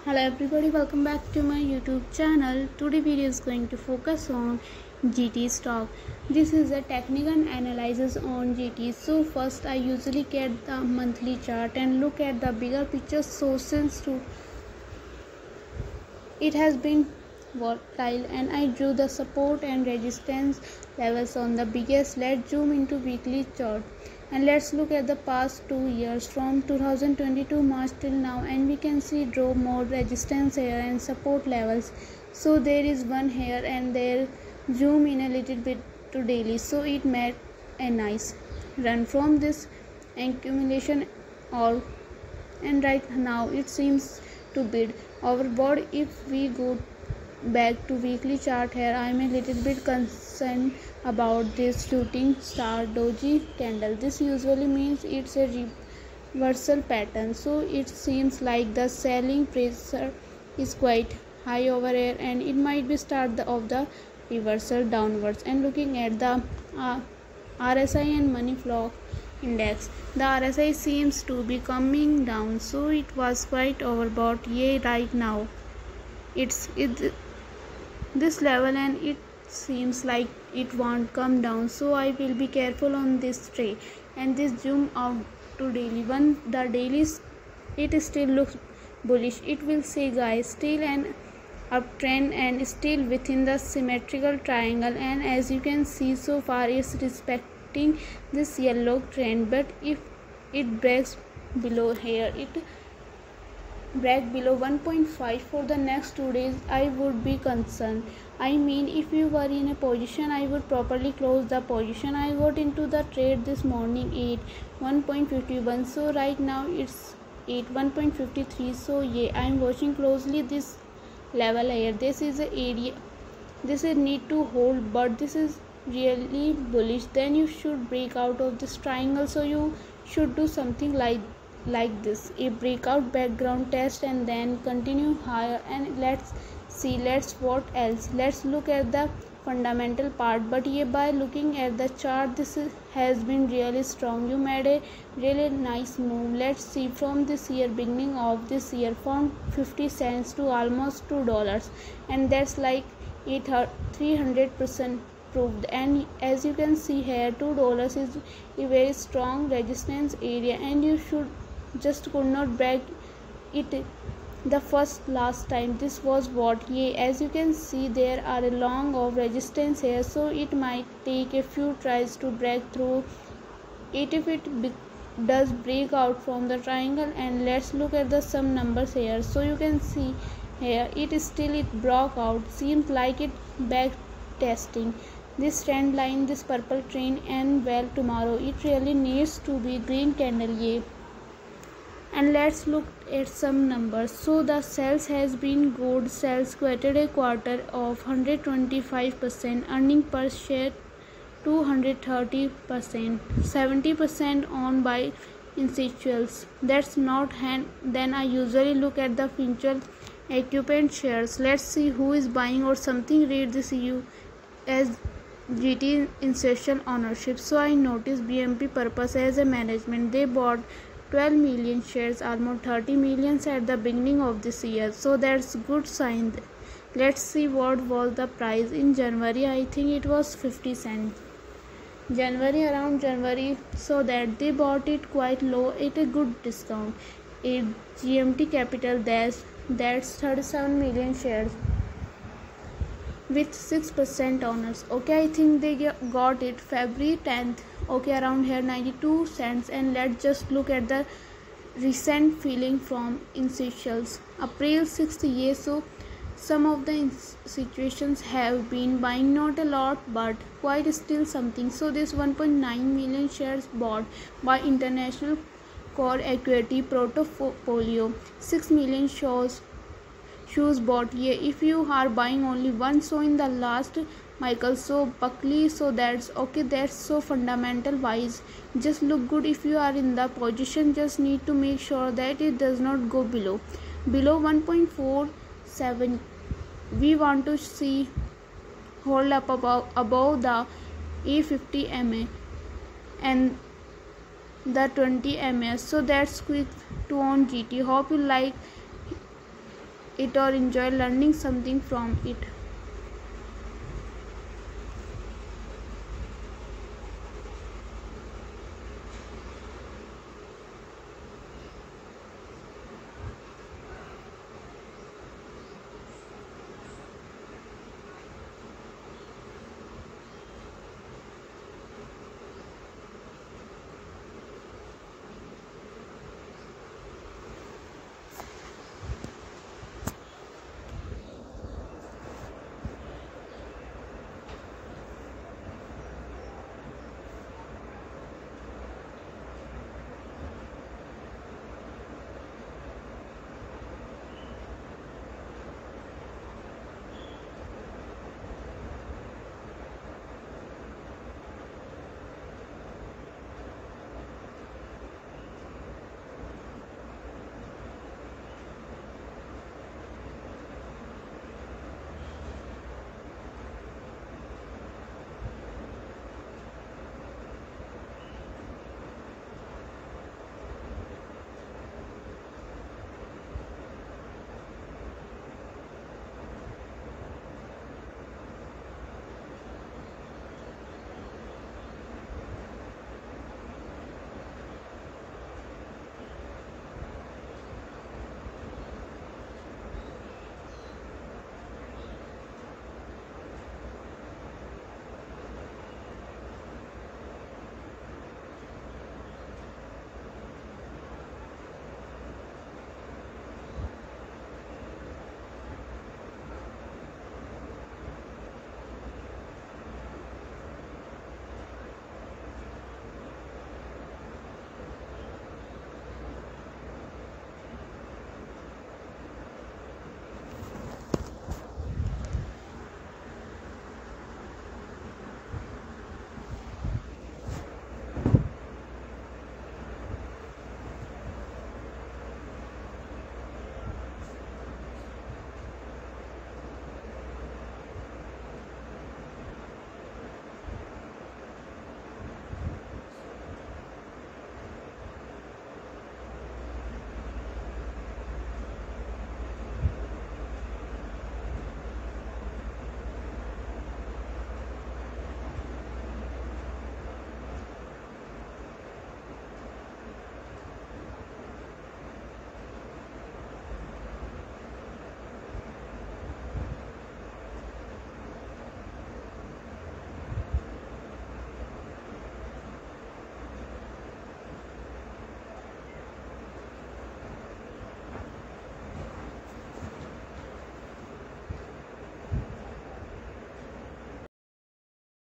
Hello everybody, welcome back to my YouTube channel. Today video is going to focus on GT stock. This is a technical analysis on GT. So first I usually get the monthly chart and look at the bigger picture. So since it has been volatile and I drew the support and resistance levels on the biggest. Let's zoom into weekly chart and let's look at the past 2 years from 2022 March till now, and we can see draw more resistance here and support levels. So there is one here and there. Zoom in a little bit to daily. So it made a nice run from this accumulation all, and right now it seems to bid overbought. If we go back to weekly chart here, I am a little bit concerned about this shooting star doji candle. This usually means it's a reversal pattern, so it seems like the selling pressure is quite high over here and it might be start of the reversal downwards. And looking at the RSI and money flow index, the RSI seems to be coming down, so it was quite overbought. Right now it's this level and it seems like it won't come down, so I will be careful on this trade. And this zoom out to daily one, the dailies, it still looks bullish. It will say guys still an uptrend and still within the symmetrical triangle, and as you can see so far it's respecting this yellow trend. But if it breaks below here, it break below 1.5 for the next 2 days, I would be concerned. I mean, if you were in a position, I would properly close the position. I got into the trade this morning at 1.51, so right now it's at 1.53. so yeah, I'm watching closely this level here. This is a area, this is need to hold, but this is really bullish. Then you should break out of this triangle, so you should do something like this, a breakout background test and then continue higher. And let's see what else. Let's look at the fundamental part, but yeah, by looking at the chart, has been really strong. You made a really nice move. Let's see from this year, beginning of this year, from 50 cents to almost $2, and that's like 300% proved. And as you can see here, $2 is a very strong resistance area and you should just could not break it the last time. This was what, yeah, as you can see there are a long of resistance here, so it might take a few tries to break through it if it does break out from the triangle. And let's look at the some numbers here. So you can see here it broke out, seems like it back testing this trend line, this purple trend, and well, tomorrow it really needs to be green candle, yeah. And let's look at some numbers. So the sales has been good. Sales quoted a quarter of 125%, earning per share 230%, 70% owned by institutions. That's not hand. Then I usually look at the financial equipment shares. Let's see who is buying or something. Read this EU as GT institutional ownership. So I noticed BMP Purpose as a management. They bought 12 million shares, almost 30 million at the beginning of this year, so that's good sign. Let's see what was the price in January. I think it was 50 cents around January, so that they bought it quite low at a good discount. A GMT Capital, that's 37 million shares with 6% owners. Okay, I think they got it February 10th. Okay, around here 92 cents. And let's just look at the recent feeling from institutions. April 6th, yeah, so some of the situations have been buying, not a lot but quite still something. So this 1.9 million shares bought by International Core Equity Portfolio, 6 million shoes bought, yeah, if you are buying only one. So in the last Michael, so Buckley, so that's okay. That's so fundamental wise just look good. If you are in the position, just need to make sure that it does not go below 1.47. We want to see hold up above the A50 MA and the 20 ms. So that's quick to own GT. Hope you like it or enjoy learning something from it.